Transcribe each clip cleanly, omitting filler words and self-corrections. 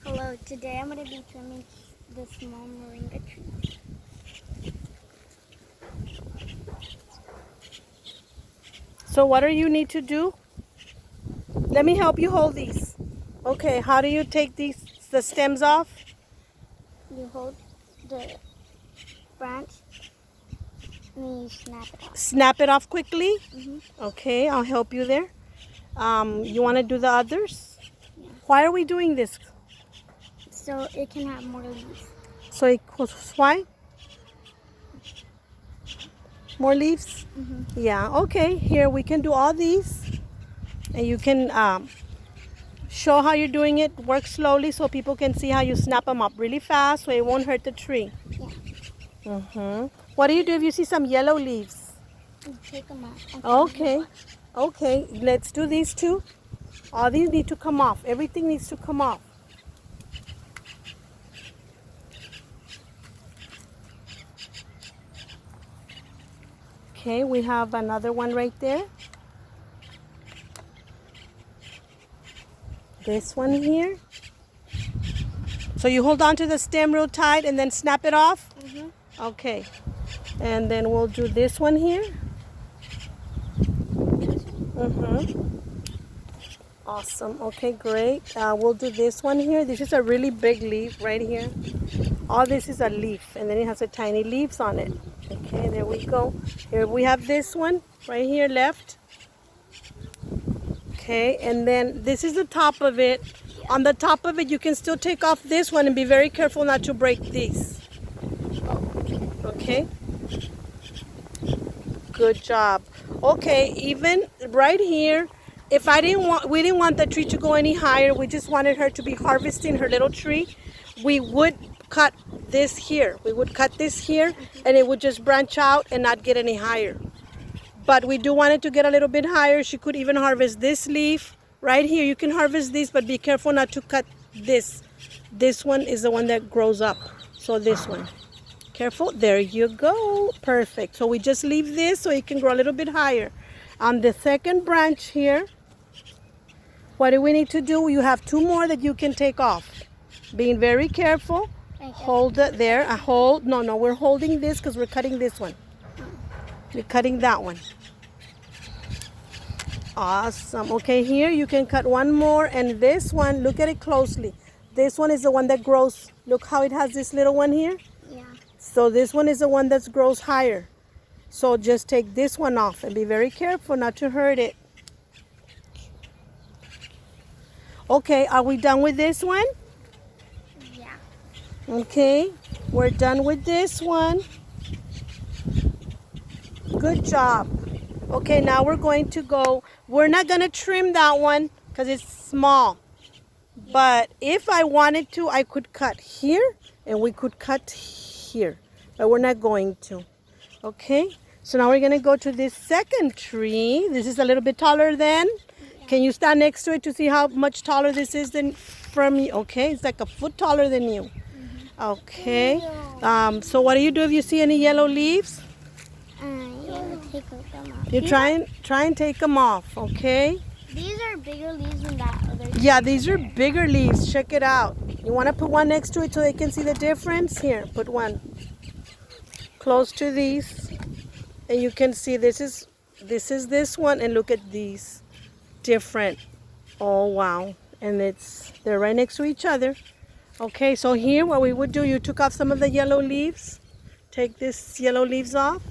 Hello, today I'm going to be trimming the small moringa trees. So what do you need to do? Let me help you hold these. Okay, how do you take the stems off? You hold the branch and then you snap it off. Snap it off quickly? Mm-hmm. Okay, I'll help you there. You want to do the others? Yeah. Why are we doing this? So it can have more leaves. Why? More leaves? Mm-hmm. Yeah, okay. Here, we can do all these. And you can show how you're doing it. Work slowly so people can see how you snap them up really fast so it won't hurt the tree. Yeah. What do you do if you see some yellow leaves? You take them out. Okay. Okay, let's do these two. All these need to come off. Everything needs to come off. Okay, we have another one right there. This one here. So you hold on to the stem real tight and then snap it off? Mm-hmm. Okay. And then we'll do this one here. Awesome. Okay, great. We'll do this one here. This is a really big leaf right here. All this is a leaf, and then it has a tiny leaves on it. Okay, there we go. Here we have this one right here left. Okay, and then this is the top of it. On the top of it, you can still take off this one and be very careful not to break these. Okay. Good job. Okay, even right here, if we didn't want the tree to go any higher, we just wanted her to be harvesting her little tree, we would cut this here. We would cut this here and it would just branch out and not get any higher. But we do want it to get a little bit higher. She could even harvest this leaf right here. You can harvest this, but be careful not to cut this. This one is the one that grows up. So this one. Careful. There you go. Perfect. So we just leave this so it can grow a little bit higher. On the second branch here, what do we need to do? You have two more that you can take off. Being very careful. Hold it there. No, we're holding this because we're cutting this one. We're cutting that one. Awesome. Okay, here you can cut one more, and this one, look at it closely. This one is the one that grows. Look how it has this little one here. Yeah. So this one is the one that grows higher. So just take this one off and be very careful not to hurt it. Okay, are we done with this one? Yeah. Okay, we're done with this one. Good job. Okay, now we're going to go. We're not going to trim that one because it's small. But if I wanted to, I could cut here and we could cut here. But we're not going to. Okay, so now we're going to go to this second tree. This is a little bit taller than. Can you stand next to it to see how much taller this is than from you? Okay, it's like a foot taller than you. Okay. So what do you do if you see any yellow leaves? Take them off. You try and take them off, okay? These are bigger leaves than that other tree. Yeah, these are bigger leaves. Check it out. You want to put one next to it so they can see the difference? Here, put one close to these. And you can see this is this one, and look at these. Different. Oh, wow. And they're right next to each other. Okay, so here what we would do, you took off some of the yellow leaves. Take this yellow leaves off.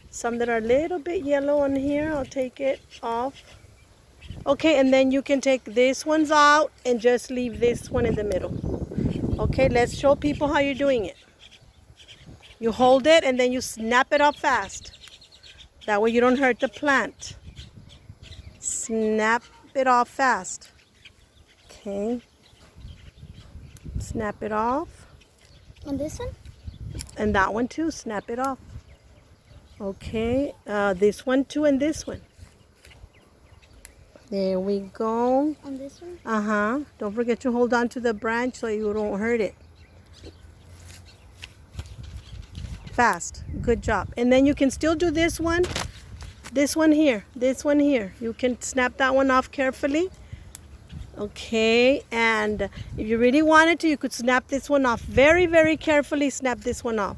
Some that are a little bit yellow on here, I'll take it off. Okay, and then you can take this ones out and just leave this one in the middle. Okay, let's show people how you're doing it. You hold it and then you snap it off fast. That way you don't hurt the plant. Snap it off fast. Okay. Snap it off. And this one? And that one too, snap it off. Okay, this one too and this one. There we go. And this one? Don't forget to hold on to the branch so you don't hurt it. Fast. Good job. And then you can still do this one. This one here. This one here. You can snap that one off carefully. Okay, and if you really wanted to, you could snap this one off. Very, very carefully snap this one off.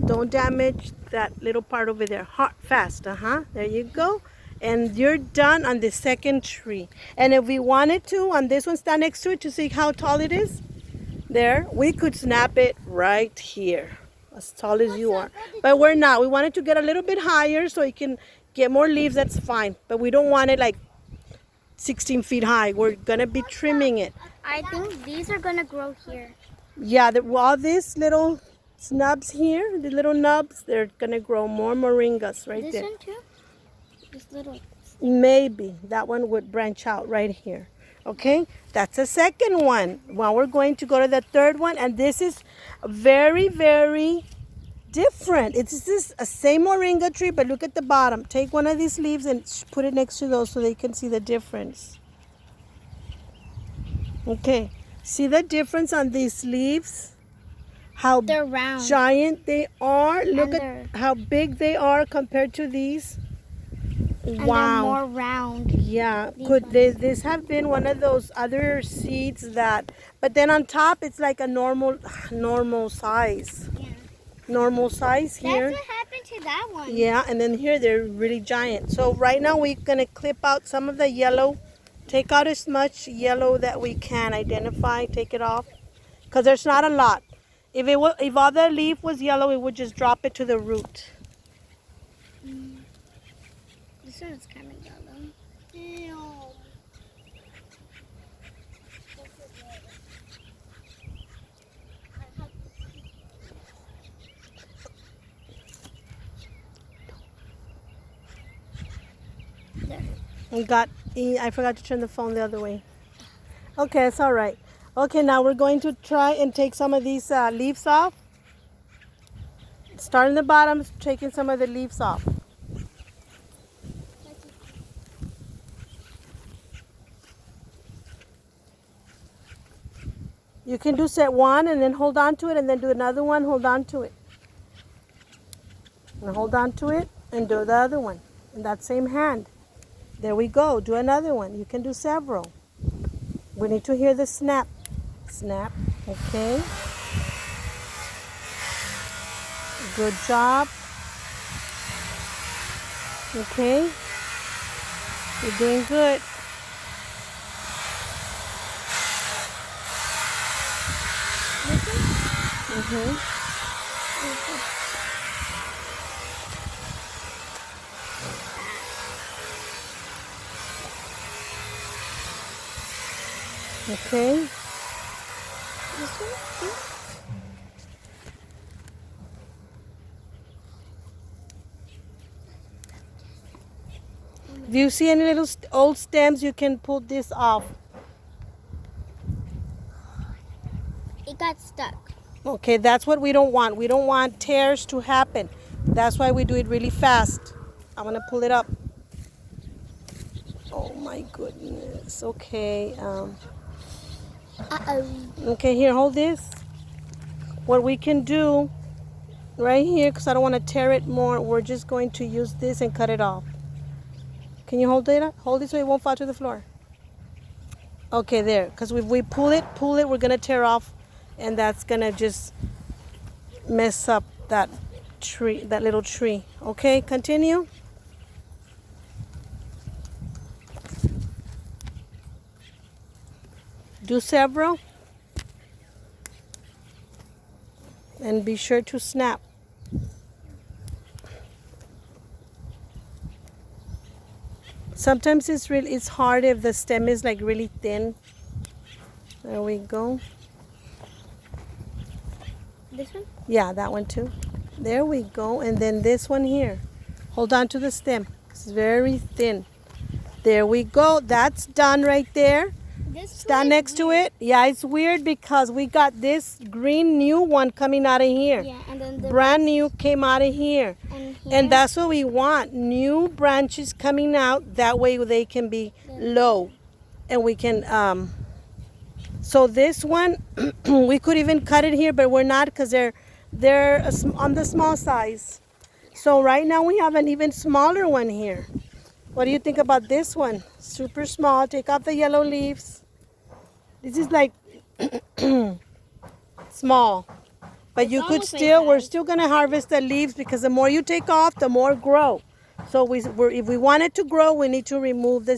Don't damage that little part over there. Hard, fast, there you go. And you're done on the second tree. And if we wanted to, on this one, stand next to it to see how tall it is. There, we could snap it right here, as tall as you are. But we're not. We wanted to get a little bit higher so you can get more leaves. That's fine. But we don't want it like 16 feet high. We're gonna be trimming it. I think these are gonna grow here. Yeah, all these little snubs here, the little nubs, they're gonna grow more moringas right This there. one too? This little. Maybe that one would branch out right here. Okay, that's the second one. Well, we're going to go to the third one, and this is very, very different. It's this a same moringa tree, but look at the bottom. Take one of these leaves and put it next to those so they can see the difference. Okay, see the difference on these leaves? How They're round. giant they are. Look And at how big they are compared to these. And Wow. they're more round. Yeah, These could ones. this have been one of those other seeds that, but then on top it's like a normal size. Yeah. Normal size here. That's what happened to that one. Yeah, and then here they're really giant. So right now we're gonna clip out some of the yellow, take out as much yellow that we can identify, take it off, because there's not a lot. If all the leaf was yellow, it would just drop it to the root. This one is kind of yellow. Ew. I forgot to turn the phone the other way. Okay, it's all right. Okay, now we're going to try and take some of these leaves off. Start in the bottom, taking some of the leaves off. You can do set one and then hold on to it, and then do another one, hold on to it. And hold on to it and do the other one in that same hand. There we go. Do another one. You can do several. We need to hear the snap. Snap. Okay. Good job. Okay. You're doing good. Okay. This one? If you see any little old stems, you can pull this off. It got stuck. Okay, that's what we don't want. We don't want tears to happen. That's why we do it really fast. I'm going to pull it up. Oh my goodness. Okay. Uh-oh. Okay, here, hold this. What we can do right here, because I don't want to tear it more, we're just going to use this and cut it off. Can you hold it up? Hold it so it won't fall to the floor. Okay, there. Because if we pull it, we're going to tear off, and that's going to just mess up that tree, that little tree. Okay, continue. Do several. And be sure to snap. Sometimes it's hard if the stem is like really thin. There we go. This one? Yeah, that one too. There we go. And then this one here. Hold on to the stem. It's very thin. There we go. That's done right there. This Stand next to it. Yeah, it's weird because we got this green new one coming out of here. Yeah, and then the Brand new came out of here. and here. And that's what we want. New branches coming out. That way they can be low. And we can, so this one, we could even cut it here, but we're not because they're on the small size. So right now we have an even smaller one here. What do you think about this one? Super small. Take off the yellow leaves. This is like small. But It's you could almost still, like we're that. still going to harvest the leaves because the more you take off, the more grow. So if we want it to grow, we need to remove the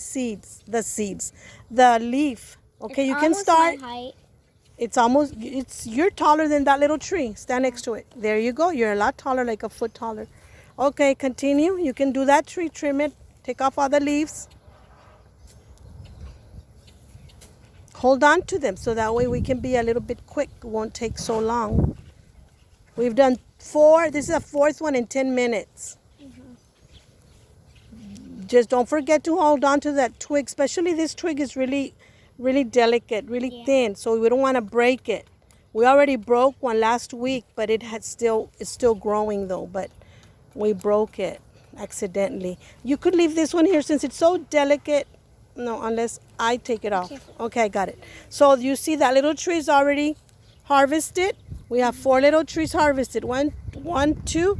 leaf. Okay, you can start. My height. You're taller than that little tree. Stand next to it. There you go. You're a lot taller, like a foot taller. Okay, continue. You can do that tree, trim it, take off all the leaves. Hold on to them so that way we can be a little bit quick. It won't take so long. We've done 4. This is the 4th one in 10 minutes. Just don't forget to hold on to that twig. Especially this twig is really, really delicate, really thin. So we don't want to break it. We already broke one last week, but it's still growing though. But we broke it accidentally. You could leave this one here since it's so delicate. No, unless I take it off. Okay, I got it. So you see that little tree is already harvested. We have 4 little trees harvested. 1, 2,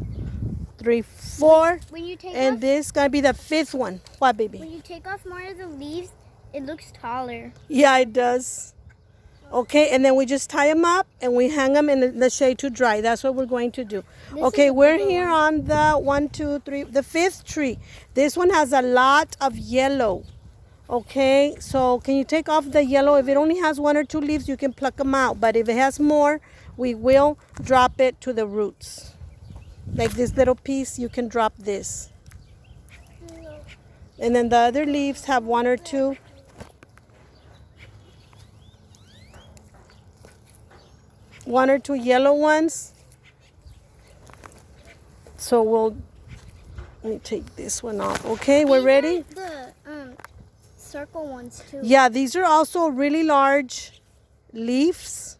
3, 4. When you take And off, this is gonna be the 5th one. What, baby? when you take off more of the leaves, it looks taller. Yeah, it does. Okay, and then we just tie them up and we hang them in the shade to dry. That's what we're going to do. Okay, we're here on the 1, 2, 3, the 5th tree. This one has a lot of yellow. Okay, so can you take off the yellow? If it only has 1 or 2 leaves, you can pluck them out. But if it has more, we will drop it to the roots. Like this little piece, you can drop this. And then the other leaves have 1 or 2. One or 2 yellow ones. So let me take this one off. Okay, we're ready? The circle ones too. Yeah, these are also really large leaves,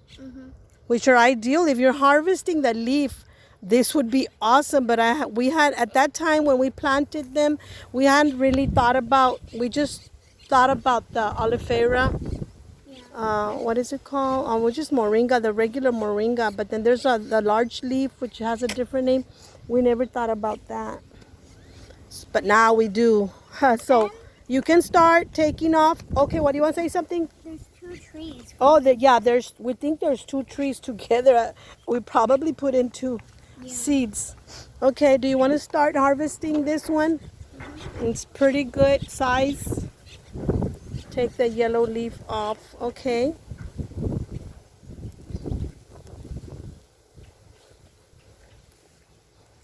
which are ideal. If you're harvesting the leaf, this would be awesome. But we had, at that time when we planted them, we hadn't really thought about, we just thought about the aloe vera. What is it called? Which is moringa, the regular moringa. But then there's the large leaf, which has a different name. We never thought about that. But now we do. So you can start taking off. Okay, what do you want to say something? There's 2 trees. Oh, we think there's 2 trees together. We probably put in 2 seeds. Okay, do you want to start harvesting this one? It's pretty good size. Take the yellow leaf off. Okay.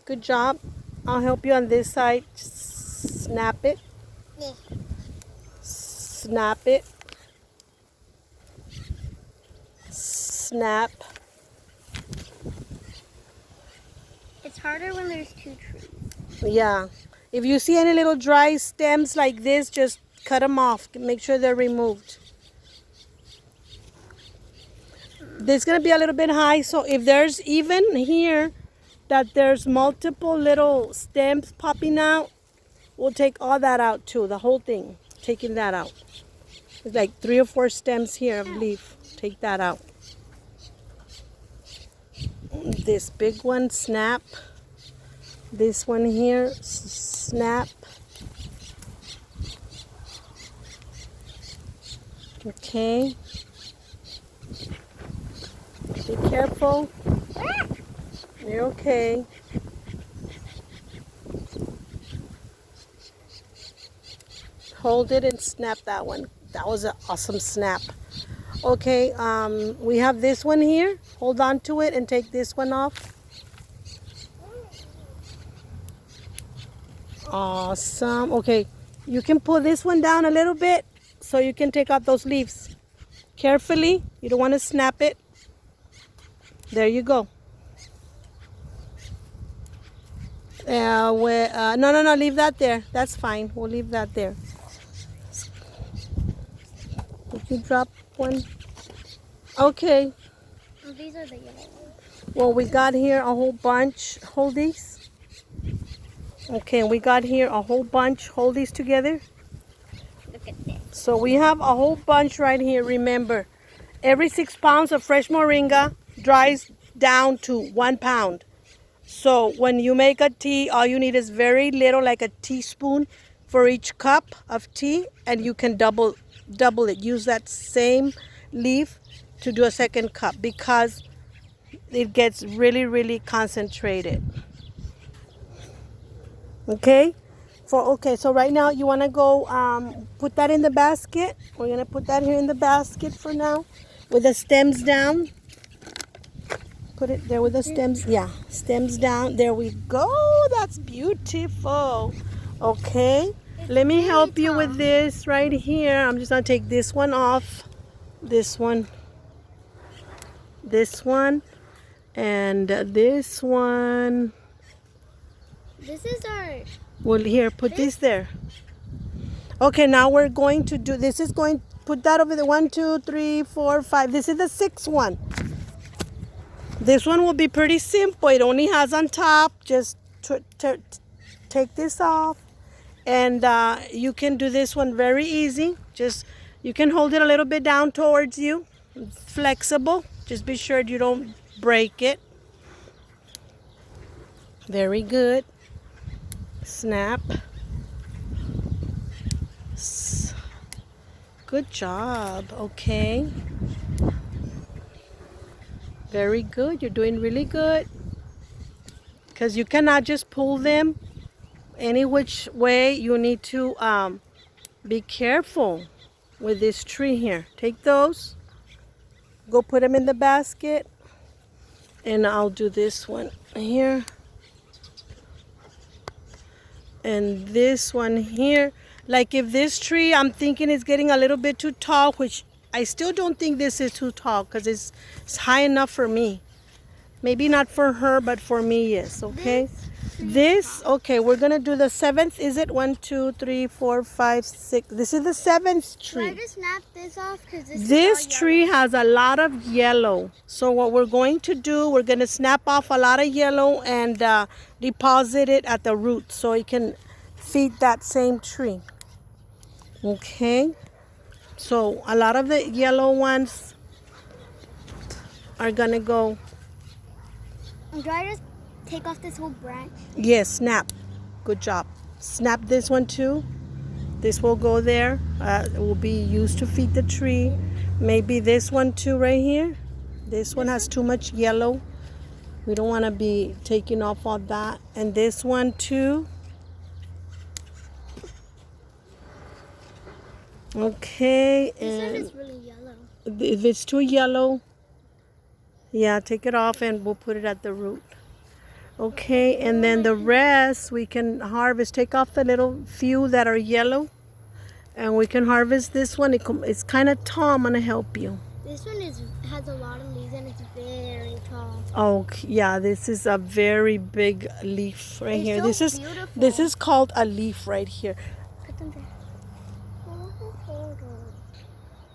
Good job. I'll help you on this side. Snap it. Snap it. Snap. It's harder when there's 2 trees. Yeah. If you see any little dry stems like this, just cut them off. Make sure they're removed. This is going to be a little bit high, so if there's even here that there's multiple little stems popping out, we'll take all that out too, the whole thing. Taking that out. There's like 3 or 4 stems here of leaf. Take that out. This big one, snap. This one here, snap. Okay. Be careful. You're okay. Hold it and snap that one. That was an awesome snap. Okay, we have this one here. Hold on to it and take this one off. Awesome. Okay, you can pull this one down a little bit so you can take out those leaves. Carefully. You don't want to snap it. There you go. No, leave that there. That's fine. We'll leave that there. Did you drop one? Okay. Oh, these are the yellow ones. Well, we got here a whole bunch. Hold these. Okay, we got here a whole bunch. Hold these together. Look at this. So we have a whole bunch right here. Remember, every 6 pounds of fresh moringa dries down to 1 pound. So when you make a tea, all you need is very little, like a teaspoon, for each cup of tea, and you can double it. Use that same leaf to do a second cup because it gets really concentrated. Okay? So right now you want to go put that in the basket. We're going to put that here in the basket for now with the stems down. Put it there with the stems. Yeah, stems down. There we go. That's beautiful. Okay. Let me help you with this right here. I'm just going to take this one off. This one. This one. And this one. This is our... Well, here, put this there. Okay, now we're going to do, this is going, put that over the 1, 2, 3, 4, 5. This is the 6th one. This one will be pretty simple. It only has on top, just take this off. And you can do this one very easy. Just, you can hold it a little bit down towards you. It's flexible. Just be sure you don't break it. Very good. Snap. Good job. Okay. Very good. You're doing really good. Because you cannot just pull them any which way. You need to be careful with this tree here. Take those. Go put them in the basket. And I'll do this one here. And this one here, like if this tree I'm thinking is getting a little bit too tall, which I still don't think this is too tall because it's high enough for me. Maybe not for her, but for me, yes. Okay. Okay, we're gonna do the 7th. Is it 1, 2, 3, 4, 5, 6? This is the 7th tree. Should I just snap this off? This tree has a lot of yellow. So what we're going to do, we're going to snap off a lot of yellow and deposit it at the root so it can feed that same tree. Okay. So a lot of the yellow ones are going to go. Do I just take off this whole branch? Yes, snap. Good job. Snap this one too. This will go there. It will be used to feed the tree. Maybe this one too right here. This one has too much yellow. We don't want to be taking off all that. And this one too. Okay. This one And is really yellow. if it's too yellow, yeah, take it off and we'll put it at the root. Okay, and then the rest we can harvest. Take off the little few that are yellow, and we can harvest this one. It's kind of tall. I'm gonna help you. This one has a lot of leaves and it's very tall. Oh yeah, this is a very big leaf right here. So This is called a leaf right here. Put them there.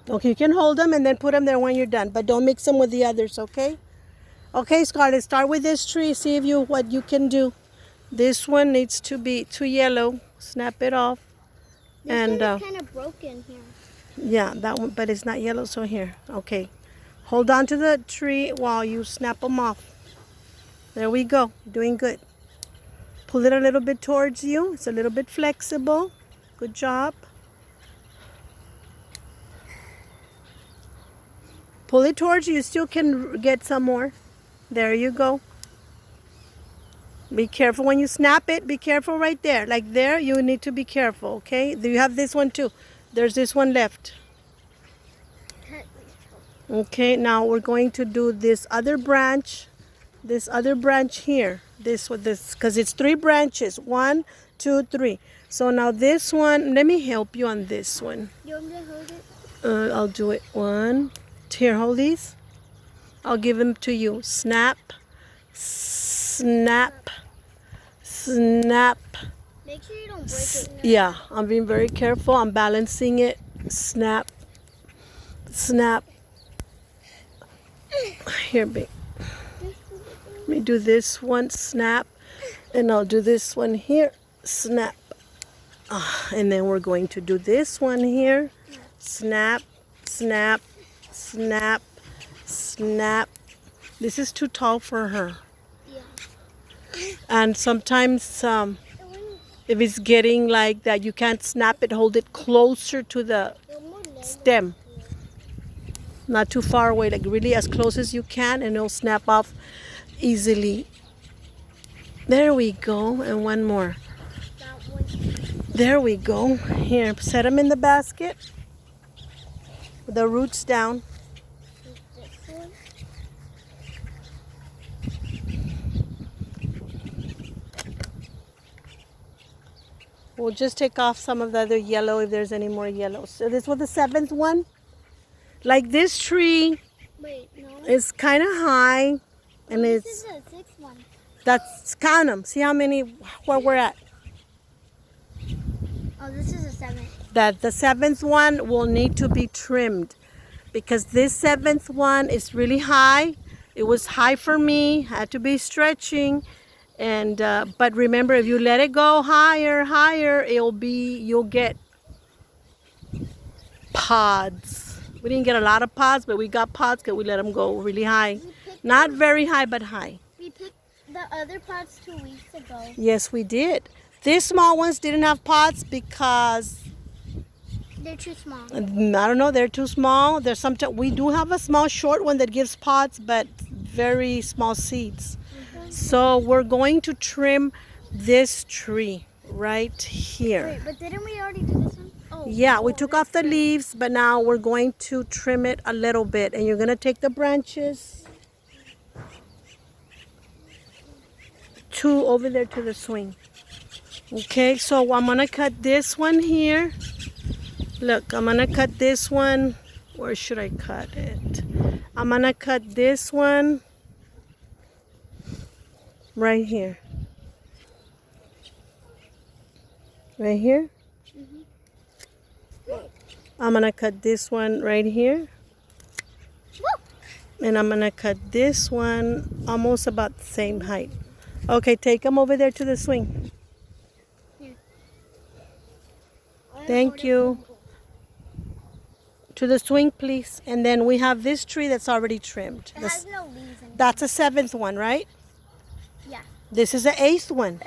Okay, you can hold them and then put them there when you're done, but don't mix them with the others. Okay. Okay, Scarlett, start with this tree. See what you can do. This one needs to be too yellow. Snap it off. This one is kind of broken here. Yeah, that one, but it's not yellow, so here. Okay. Hold on to the tree while you snap them off. There we go. Doing good. Pull it a little bit towards you. It's a little bit flexible. Good job. Pull it towards you. You still can get some more. There you go. Be careful when you snap it. Be careful right there. Like there, you need to be careful, okay? Do you have this one too? There's this one left. Okay, now we're going to do this other branch. This other branch here. This with this, because it's 3 branches. 1, 2, 3. So now this one, let me help you on this one. You want me to hold it? I'll do it. 1. Here, hold these. I'll give them to you. Snap, snap, snap. Make sure you don't break it. Yeah, I'm being very careful. I'm balancing it. Snap, snap. Here, babe. Let me do this one. Snap. And I'll do this one here. Snap. And then we're going to do this one here. Snap, snap, snap, snap. This is too tall for her. Yeah. And sometimes If it's getting like that, you can't snap it, hold it closer to the stem. Not too far away, like really as close as you can, and it'll snap off easily. There we go, and one more. There we go. Here, set them in the basket. With the roots down. We'll just take off some of the other yellow if there's any more yellow. So this was the 7th one. Like this tree is kind of high, and This it's is the 6th one. that's count them. See how many where we're at. Oh, this is the 7th. That the 7th one will need to be trimmed because this 7th one is really high. It was high for me. Had to be stretching. And but remember, if you let it go higher, you'll get pods. We didn't get a lot of pods, but we got pods because we let them go really high. Not very high, but high. We picked the other pots 2 weeks ago. Yes, we did. These small ones didn't have pods because They're too small. I don't know, they're too small. There's sometimes we do have a small short one that gives pods, but very small seeds. So we're going to trim this tree right here. Wait, but didn't we already do this one? Oh, Yeah, we took off the leaves, but now we're going to trim it a little bit. And you're going to take the branches over there to the swing. Okay, so I'm going to cut this one here. Look, I'm going to cut this one. Where should I cut it? I'm going to cut this one right here. Right here. I'm going to cut this one right here. And I'm going to cut this one almost about the same height. Okay, take them over there to the swing. Thank you. To the swing, please. And then we have this tree that's already trimmed. It has no leaves in it. That's a 7th one, right? Yeah. This is the 8th one.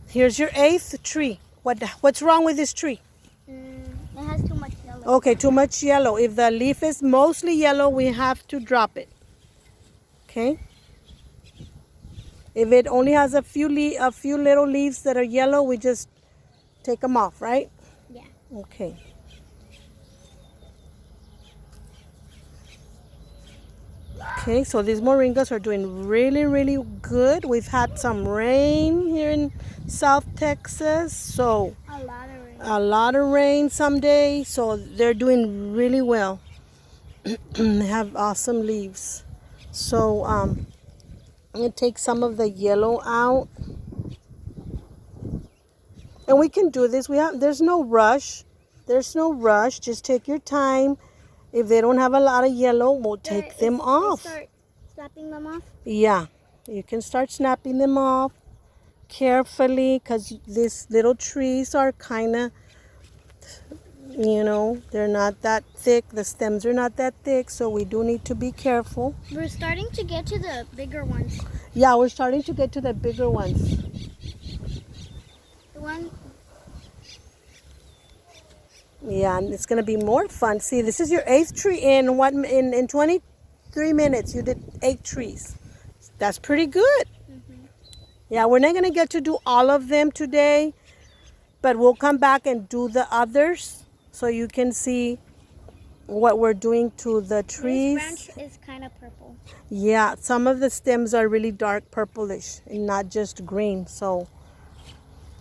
Here's your 8th tree. What's wrong with this tree? It has too much yellow. Okay, too much yellow. If the leaf is mostly yellow, we have to drop it. Okay? If it only has a few little leaves that are yellow, we just take them off, right? Yeah. Okay. Okay, so these moringas are doing really, really good. We've had some rain here in South Texas, so A lot of rain. a lot of rain some days, so they're doing really well. They have awesome leaves. So I'm gonna take some of the yellow out, and we can do this. There's no rush. There's no rush. Just take your time. If they don't have a lot of yellow, we'll take them off. Start snapping them off? Yeah, you can start snapping them off carefully because these little trees are kind of, they're not that thick. The stems are not that thick, so we do need to be careful. We're starting to get to the bigger ones. Yeah, we're starting to get to the bigger ones. The one. Yeah, and it's going to be more fun. See, this is your 8th tree in 23 minutes. You did 8 trees. That's pretty good. Yeah, we're not going to get to do all of them today, but we'll come back and do the others so you can see what we're doing to the trees. This branch is kind of purple. Yeah, some of the stems are really dark purplish and not just green. So,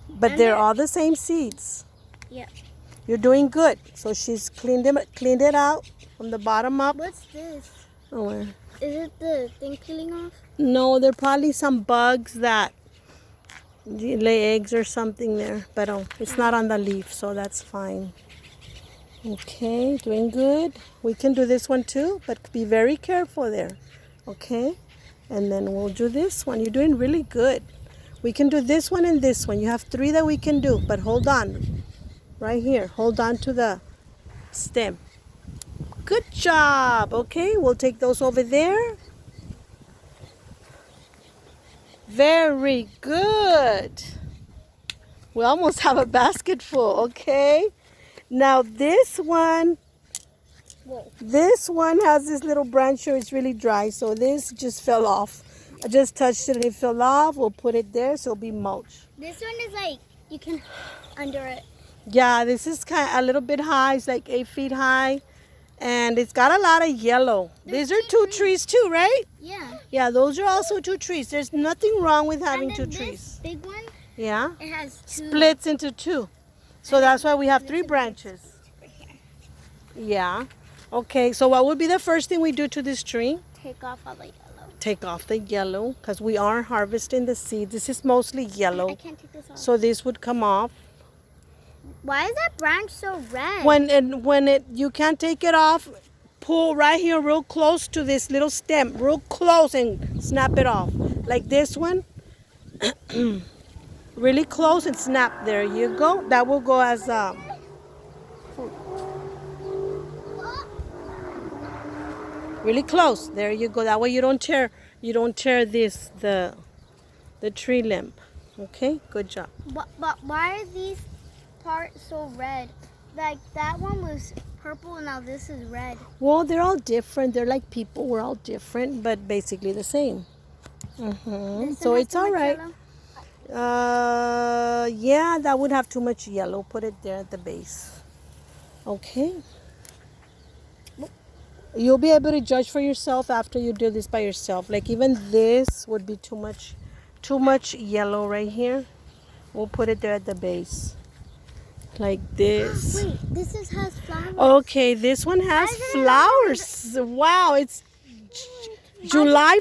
but And they're all the same seeds. Yep. You're doing good. So she's cleaned it out from the bottom up. What's this? Oh, where? Is it the thing peeling off? No, there are probably some bugs that lay eggs or something there. But it's not on the leaf, so that's fine. Okay, doing good. We can do this one too, but be very careful there. Okay? And then we'll do this one. You're doing really good. We can do this one and this one. You have 3 that we can do, but hold on. Right here. Hold on to the stem. Good job. Okay, we'll take those over there. Very good. We almost have a basket full, okay? Now this one has this little branch here. It's really dry, so this just fell off. I just touched it and it fell off. We'll put it there so it'll be mulch. This one is like, you can under it. Yeah, this is kind of a little bit high. It's like 8 feet high. And it's got a lot of yellow. These are two trees too, right? Yeah. Yeah, those are also 2 trees. There's nothing wrong with having 2 this trees. big one, Yeah. it has 2. Splits into 2. So that's why we have 3 branches. Yeah. Okay, so what would be the first thing we do to this tree? Take off all the yellow. Take off the yellow because we are harvesting the seeds. This is mostly yellow. I can't take this off. So this would come off. Why is that branch so red? When you can't take it off, pull right here real close to this little stem, real close, and snap it off. Like this one. Really close and snap. There you go. That will go as food. Really close. There you go. That way you don't tear this the tree limb. Okay? Good job. But why are these parts so red? Like that one was purple and now this is red. Well, they're all different. They're like people. We're all different, but basically the same. So it's all right. Yeah, that would have too much yellow. Put it there at the base. Okay. You'll be able to judge for yourself after you do this by yourself. Like even this would be too much yellow right here. We'll put it there at the base. Like this. Wait, has flowers. Okay, this one has flowers. Wow, it's July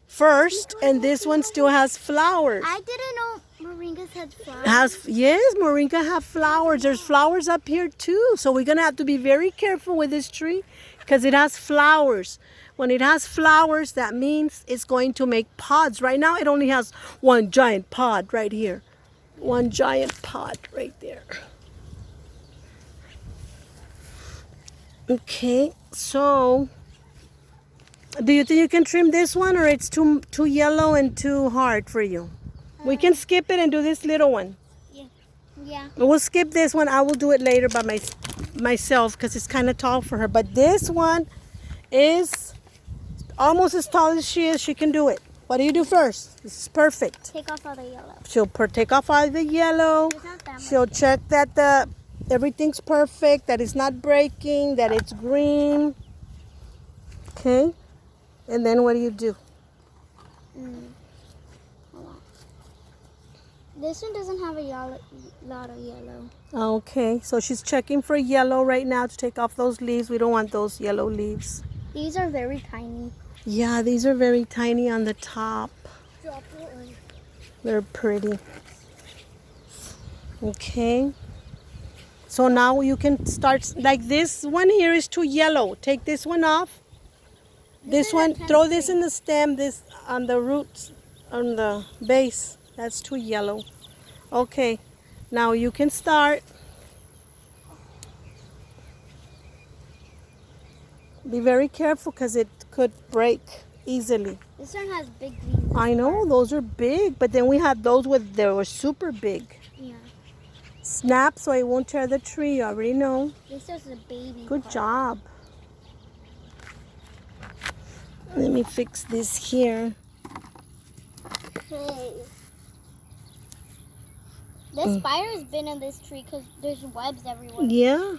1st and this one still has flowers. I didn't know moringas had flowers. Yes, moringa have flowers. There's flowers up here too. So we're going to have to be very careful with this tree because it has flowers. When it has flowers, that means it's going to make pods. Right now, it only has one giant pod right here. One giant pod right there. Okay, so do you think you can trim this one or it's too yellow and too hard for you? We can skip it and do this little one. Yeah. We'll skip this one. I will do it later by myself because it's kind of tall for her. But this one is almost as tall as she is. She can do it. What do you do first? This is perfect. Take off all the yellow. She'll take off all the yellow. She'll check that everything's perfect, that it's not breaking, that it's green. Okay. And then what do you do? Hold on. This one doesn't have a lot of yellow. Okay. So she's checking for yellow right now to take off those leaves. We don't want those yellow leaves. These are very tiny. Yeah, these are very tiny on the top. They're pretty. Okay. So now you can start, like this one here is too yellow. Take this one off. This one, throw this in the stem, this on the roots, on the base. That's too yellow. Okay, now you can start. Be very careful because it could break easily. This one has big leaves. I know, those are big, but then we had those they were super big. Yeah. Snap so it won't tear the tree, you already know. This is a baby. Good job. Let me fix this here. Okay. The spider's been in this tree because there's webs everywhere. Yeah.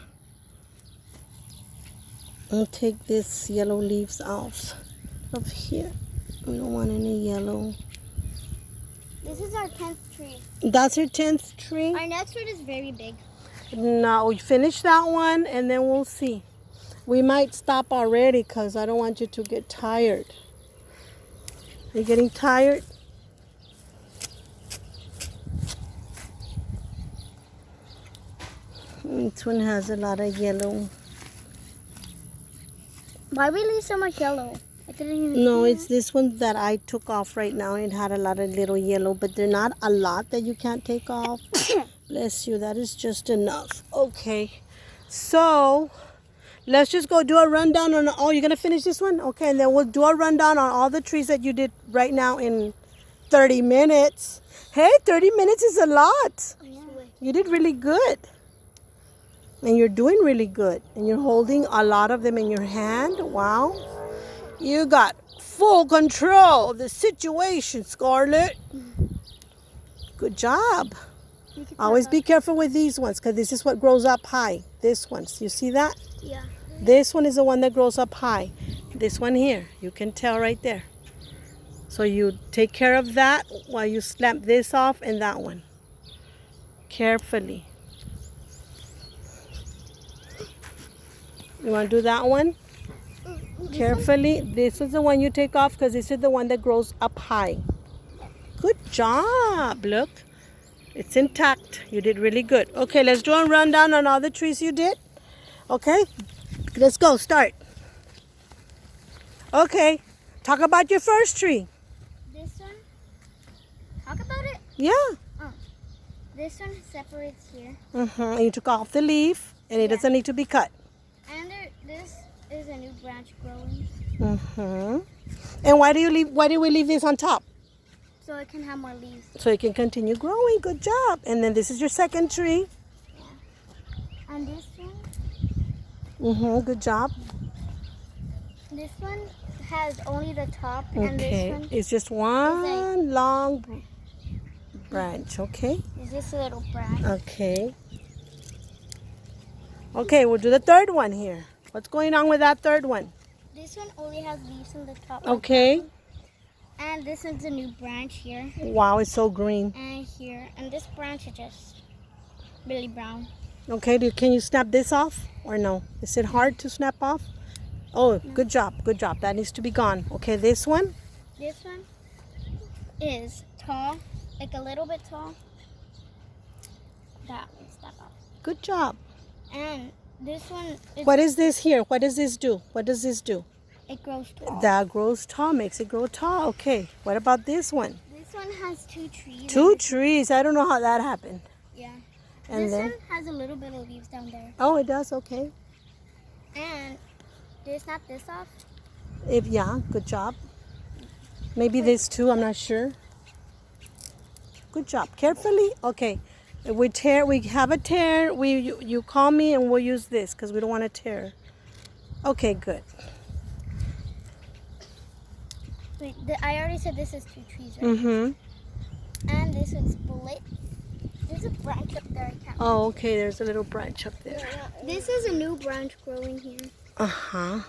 I'll take this yellow leaves off of here. We don't want any yellow. This is our 10th tree. That's your 10th tree? Our next one is very big. No, we finish that one and then we'll see. We might stop already because I don't want you to get tired. Are you getting tired? This one has a lot of yellow. Why we leave so much yellow? I didn't even No, see it's this one that I took off right now. It had a lot of little yellow, but they're not a lot that you can't take off. Bless you, that is just enough. Okay, so let's just go do a rundown on, oh, you're going to finish this one? Okay, and then we'll do a rundown on all the trees that you did right now in 30 minutes. Hey, 30 minutes is a lot. Yeah. You did really good. And you're doing really good. And you're holding a lot of them in your hand. Wow. You got full control of the situation, Scarlett. Good job. Always be careful with these ones because this is what grows up high. This one. You see that? Yeah. This one is the one that grows up high. This one here. You can tell right there. So you take care of that while you snap this off and that one. Carefully. You want to do that one? Carefully. This is the one you take off because this is the one that grows up high. Good job. Look. It's intact. You did really good. Okay, let's do a rundown on all the trees you did. Okay? Let's go. Start. Okay. Talk about your first tree. This one. Talk about it. Yeah. Oh. This one separates here. And you took off the leaf and it doesn't need to be cut. And this is a new branch growing. And why do we leave this on top? So it can have more leaves. So it can continue growing. Good job. And then this is your second tree. Yeah. And this one. Good job. This one has only the top, and Okay. this one It's just one long branch. Okay. is just a little branch. Okay. Okay, we'll do the third one here. What's going on with that third one? This one only has leaves on the top. Okay. And this one's a new branch here. Wow, it's so green. And here. And this branch is just really brown. Okay, can you snap this off or no? Is it hard to snap off? Oh, no. Good job. Good job. That needs to be gone. Okay, this one? This one is tall, like a little bit tall. That one, step off. Good job. And this one is... What is this here? What does this do? What does this do? It grows tall. That grows tall, makes it grow tall. Okay, what about this one? This one has 2 trees. 2 trees. I don't know how that happened. Yeah. And this then? one has a little bit of leaves down there. Oh, it does? Okay. And did you snap this off? Yeah, good job. Maybe this too, I'm not sure. Good job. Carefully. Okay. If we have a tear, you call me and we'll use this because we don't want to tear. Okay, good. Wait, I already said this is 2 trees, right? And this one's split. There's a branch up there. I can't Oh, okay. There's a little branch up there. This is a new branch growing here. Oh.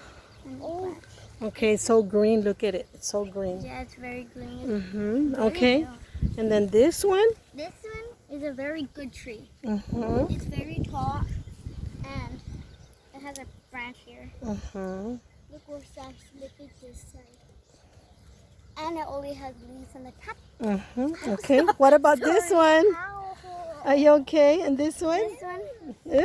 Okay, it's so green. Look at it. It's so green. Yeah, it's very green. Okay. And then this one? This one is a very good tree. Mm-hmm. It's very tall and it has a branch here. Mm-hmm. Look where look at this side. And it only has leaves on the top. Mm-hmm. Okay. What about this one? Ow. Are you okay? And this one? This one? Ew.